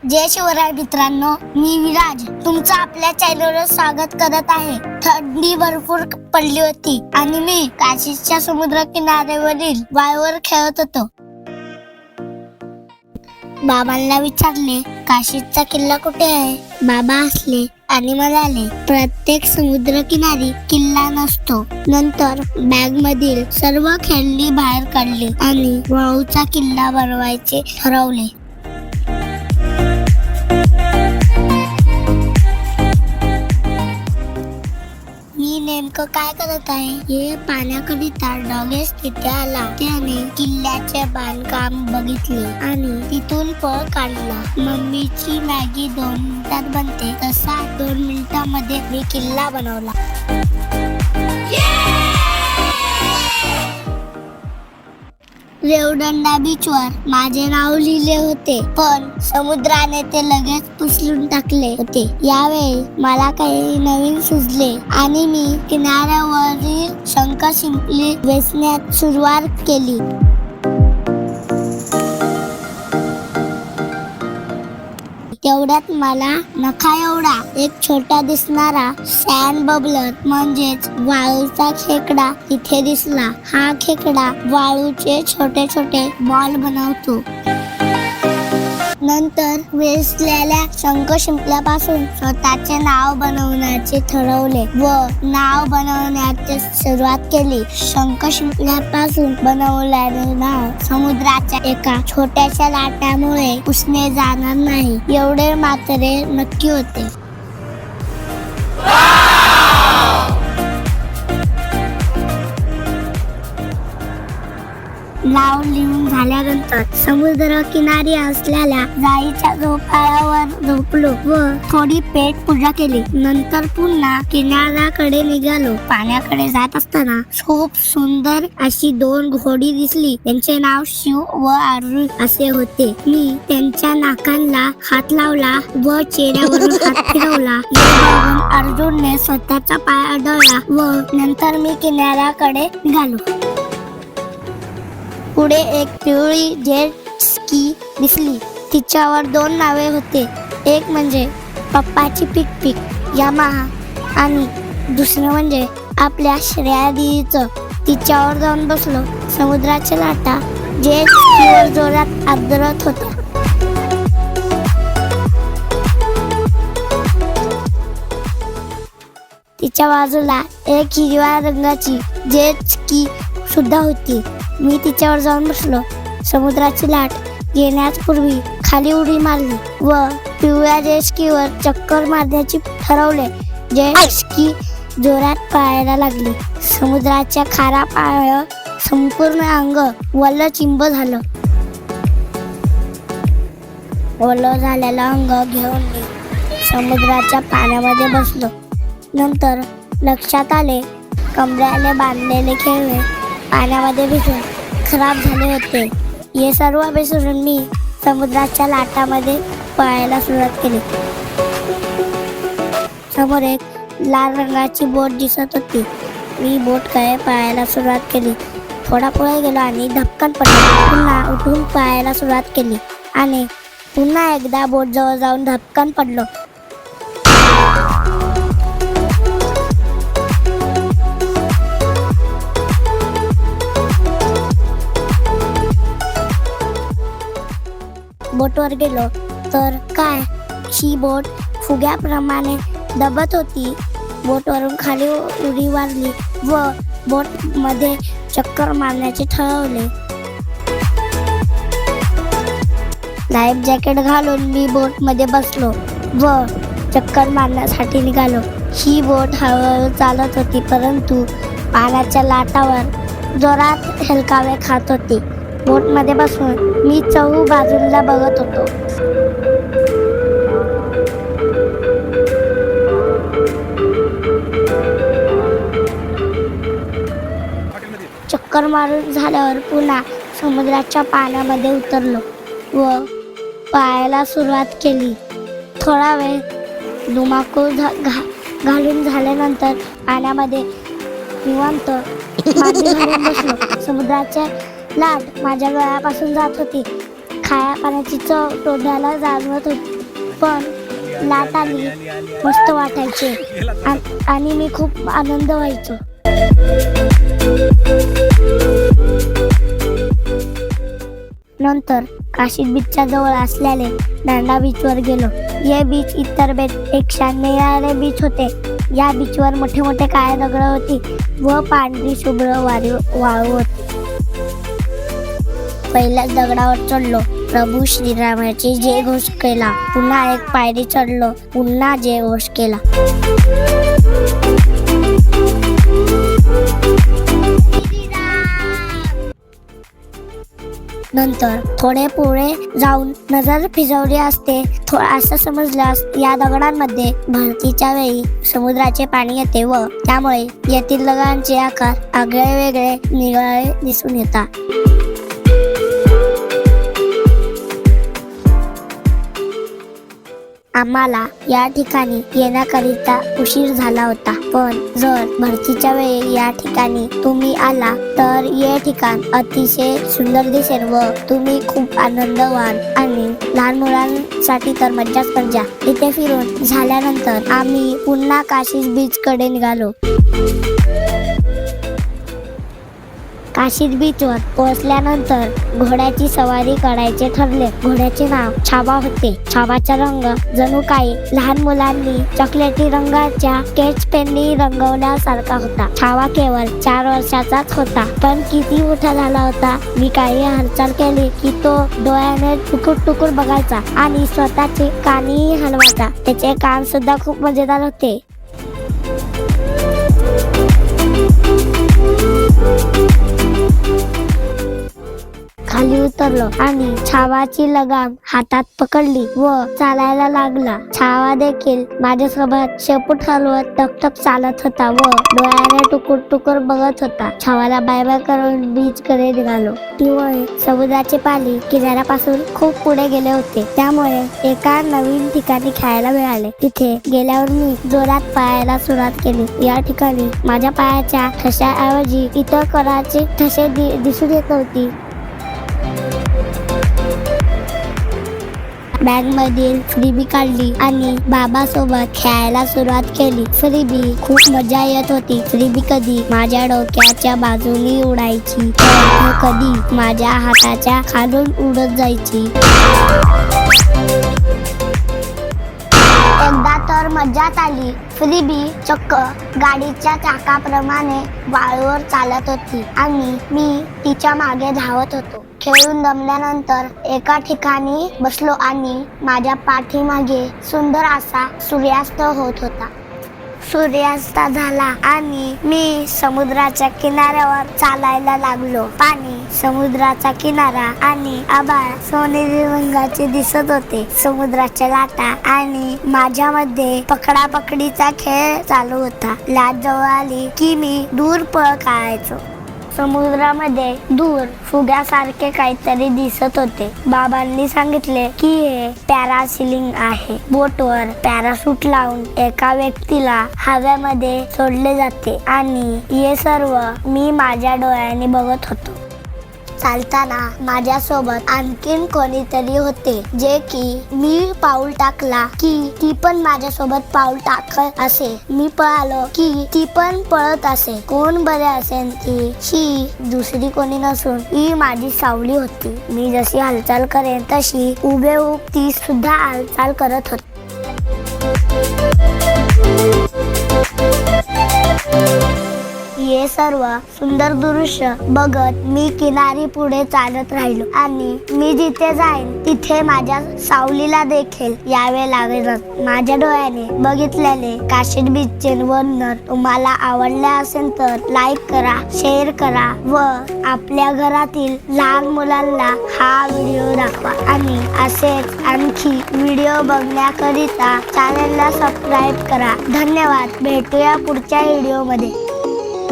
जय शिवराय मित्रांनो, मी विराज तुमचं आपल्या चॅनलवर स्वागत करत आहे. थंडी भरपूर पडली होती आणि मी काशीच्या समुद्र किनाऱ्यावरील वाळूवर खेळत होतो. बाबांना विचारले, काशीचा किल्ला कुठे आहे? बाबा हसले आणि म्हणाले, प्रत्येक समुद्र किनारी किल्ला नसतो. नंतर बॅग मधील सर्व खेळणी बाहेर काढली आणि वाळूचा किल्ला बनवायचे ठरवले. मी नेमकं काय करत आहे हे पाहण्याकरिता डॉगेस तिथे आला. त्याने किल्ल्याचे बांधकाम बघितले आणि तिथून पळ काढला. मम्मीची मॅगी 2 मिनिटात बनते तसा 2 मिनिटांमध्ये मी किल्ला बनवला. रेवदंडा बीचवर माझे नाव लिहिले होते, पण समुद्राने ते लगेच पुसलून टाकले होते. यावेळी मला काही नवीन सुचले आणि मी किनाऱ्यावरील शंख शिंपले वेचण्यास सुरुवात केली. तेवढ्यात मला नखा एवढा एक छोटा दिसणारा सँड बबलर म्हणजेच वाळूचा खेकडा तिथे दिसला. हा खेकडा वाळूचे छोटे छोटे बॉल बनवतो. नंतर वेचलेल्या शंख शिंपल्यापासून स्वतःचे नाव बनवण्याचे ठरवले व नाव बनवण्याची सुरुवात केली. शंख शिंपल्यापासून बनवलेले नाव समुद्राच्या एका छोट्याशा लाटामुळे पुसले जाणार नाही एवढे मात्र नक्की होते. नाव लिहून झाल्यानंतर समुद्र किनारी असलेल्या जाळीच्या झोपाळ्यावर झोपलो व थोडी पेट पूजा केली. नंतर पुन्हा किनाऱ्याकडे निघालो. पाण्याकडे जात असताना खूप सुंदर अशी 2 घोडी दिसली. त्यांचे नाव शिव व अर्जुन असे होते. मी त्यांच्या नाकांना हात लावला व चेहऱ्यावरून हात फिरवला. अर्जुनने स्वतःचा पाय अडवला व नंतर मी किनाऱ्याकडे निघालो. पुढे एक पिवळी जेट स्की दिसली. तिच्यावर 2 नावे होते. एक म्हणजे पप्पाची पिक पिक यामाहा आणि दुसरं म्हणजे आपल्या श्रेया दीदीचं. तिच्यावर जाऊन बसलो. समुद्राच्या लाटा जेट स्कीवर जोरात आदळत होत्या. तिच्या बाजूला एक हिरव्या रंगाची जेट स्की सुद्धा होती. मी तिच्यावर जाऊन बसलो. समुद्राची लाट येण्यापूर्वी खाली उडी मारली व पिवळ्या जेट स्कीवर चक्कर मारण्याची ठरवले. जेट स्की जोरात पळायला लागली. समुद्राच्या खारा पाण्यावर संपूर्ण अंग वल्ल चिंब झालं. ओलं झालेलं अंग घेऊन मी समुद्राच्या पाण्यामध्ये बसलो. नंतर लक्षात आले, कमरेला बांधलेले खेळणे पाण्यामध्ये भिजून खराब झाले होते. हे सर्व विसरून मी समुद्राच्या लाटामध्ये पळायला सुरुवात केली. समोर एक लाल रंगाची बोट दिसत होती. मी बोटकडे पळायला सुरुवात केली. थोडा पुढे गेलो आणि धपकन पडलो. पुन्हा उठून पळायला सुरुवात केली आणि पुन्हा एकदा बोट जवळ जाऊन धपकन पडलो. बोटवर गेलो तर काय, ही बोट फुग्याप्रमाणे दबत होती. बोटवरून खाली उडी मारली व बोट मध्ये चक्कर मारण्याचे ठरवले. लाईफ जॅकेट घालून मी बोट मध्ये बसलो व चक्कर मारण्यासाठी निघालो. ही बोट हळूहळू चालत होती, परंतु पाण्याच्या लाटावर जोरात हेलकावे खात होती. बोट मध्ये बसून मी चहू बाजूला बघत होतो. चक्कर मारून झाल्यावर पुन्हा समुद्राच्या पाण्यामध्ये उतरलो व पायाला सुरुवात केली. थोडा वेळ धुमाकूळ घालून झाल्यानंतर पाण्यामध्ये निवांत मांडी घालून बसलो. समुद्राच्या लाट माझ्या गळ्यापासून जात होती. खाया पाण्याची चव तोंडाला जाणवत होती, पण लाट आली मस्त वाटायचे आणि मी खूप आनंद व्हायचो. नंतर काशीद बीचच्या जवळ असलेले दांडा बीचवर गेलो. हे बीच इतर बीचपेक्षा निराळे बीच होते. या बीचवर मोठे मोठे काळे दगड होती व पांढरी शुभ्र वाळू होती. पहिल्याच दगडावर चढलो, प्रभू श्रीरामाची जय घोष केला. पुन्हा एक पायरी चढलो, पुन्हा जय घोष केला. नंतर थोडे पुढे जाऊन नजर फिरवली असते असं समजल्यास या दगडांमध्ये भरतीच्या वेळी समुद्राचे पाणी येते व त्यामुळे यातील दगडांचे आकार आगळे वेगळे निराळे दिसून येतात. आम्हाला या ठिकाणी येण्याकरिता उशीर झाला होता, पण जर भरतीच्या वेळी या ठिकाणी तुम्ही आला तर हे ठिकाण अतिशय सुंदर दिसेल व तुम्ही खूप आनंद व्हाल आणि लहान मुलांसाठी तर मज्जाच मज्जा. इथे फिरून झाल्यानंतर आम्ही पुन्हा काशीद बीच कडे निघालो. काशीद बीचवर पोहोचल्यानंतर घोड्याची सवारी करायचे ठरले. घोड्याचे नाव छावा होते. छावाचा रंग जणू काही लहान मुलांनी चॉकलेटी रंगाच्या स्केच पेननी रंगवल्यासारखा होता. छावा केवळ 4 वर्षाचाच होता, पण किती मोठा झाला होता. मी काही हालचाल केली की तो डोळ्याने टुकूर टुकूर बघायचा आणि स्वतःचे कानही हलवायचा. त्याचे कान सुद्धा खूप मजेदार होते. खाली उतरलो आणि छावाची लगाम हातात पकडली व चालायला लागला. छावा देखील माझ्यासोबत शेपूट हलवत टपटप चालत होता व डोळ्याने टुकुर टुकुर बघत होता. छावाला बाय बाय करून बीच कडे निघालो. त्यामुळे समुद्राचे पाणी किनाऱ्यापासून खूप पुढे गेले होते, त्यामुळे एका नवीन ठिकाणी खेळायला मिळाले. तिथे गेल्यावर मी जोरात पायाला सुरुवात केली. या ठिकाणी माझ्या पायाच्या ठशाऐवजी इतर कराचे ठसे दिसून येत होती. बॅग मधील फ्रीबी काढली आणि बाबा सोबत खेळायला सुरुवात केली. फ्रीबी खूप मजा येत होती. फ्रीबी कधी माझ्या डोक्याच्या बाजूनी उडायची तर कधी माझ्या हाताच्या खालून उडत जायची. एकदा तर मजाच आली. फ्रीबी चक्क गाडीच्या चाकाप्रमाणे वाळूवर चालत होती आणि मी तिच्या मागे धावत होतो. खेळून दमल्यानंतर एका ठिकाणी बसलो आणि माझ्या पाठीमागे सुंदर असा सूर्यास्त होत होता. सूर्यास्त झाला आणि मी समुद्राच्या किनाऱ्यावर चालायला लागलो. पाणी, समुद्राचा किनारा आणि आभाळ सोनेरी रंगाचे दिसत होते. समुद्राच्या लाटा आणि माझ्यामध्ये पकडापकडीचा खेळ चालू होता. लाट जवळ आली की मी दूर पळ काढायचो. समुद्रामध्ये दूर फुग्यासारखे काहीतरी दिसत होते. बाबांनी सांगितले की हे पॅरासिलिंग आहे. बोटवर पॅराशूट लावून एका व्यक्तीला हवेमध्ये सोडले जाते आणि हे सर्व मी माझ्या डोळ्यांनी बघत होतो. चालताना माझ्यासोबत आणखीन कोणीतरी होते, जे की मी पाऊल टाकला की ती पण माझ्यासोबत पाऊल टाकत असे. मी पळालो की ती पण पळत असे. कोण बरे असेल ती? ही दुसरी कोणी नसून ही माझी सावली होती. मी जशी हालचाल करेन तशी उभेऊब ती सुद्धा हालचाल करत होती. हे सर्व सुंदर दृश्य बघत मी किनारी पुढे चालत राहिलो आणि मी जिथे जाईन तिथे माझ्या सावलीला देखील यावे लागेल. माझ्या डोळ्याने बघितलेले काशीद बीचचे वर्णन तुम्हाला आवडले असेल तर लाईक करा, शेअर करा व आपल्या घरातील लहान मुलांना हा व्हिडिओ दाखवा आणि असेच आणखी व्हिडिओ बघण्याकरिता चॅनलला सबस्क्राईब करा. धन्यवाद. भेटूया पुढच्या व्हिडिओ मध्ये.